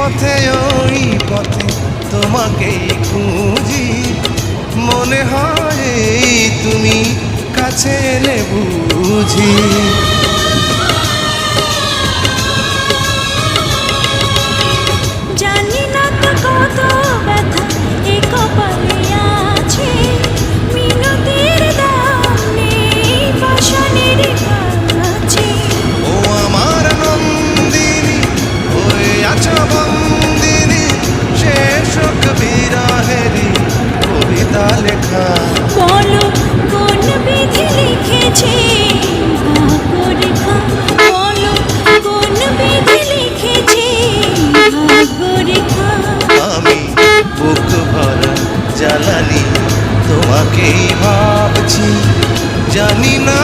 পথে ওই পথে তোমাকেই খুঁজি, মনে হয় তুমি কাছে এলে বুঝি। জানি না তো কত ব্যথা এ কপালে আছে, মিনতির দাম নেই পাষাণের কাছে। ও আমার নন্দিনী, হয়ে আছো বন্দিনী, শেষ বিরহেরই কবিতা লেখা। বলো কোন বিধি লিখেছে ভাগ্যরেখা, বলো কোন বিধি লিখেছে ভাগ্যরেখা। আমি বুক ভরা জ্বালানি তোমাকেই ভাবছি, জানি না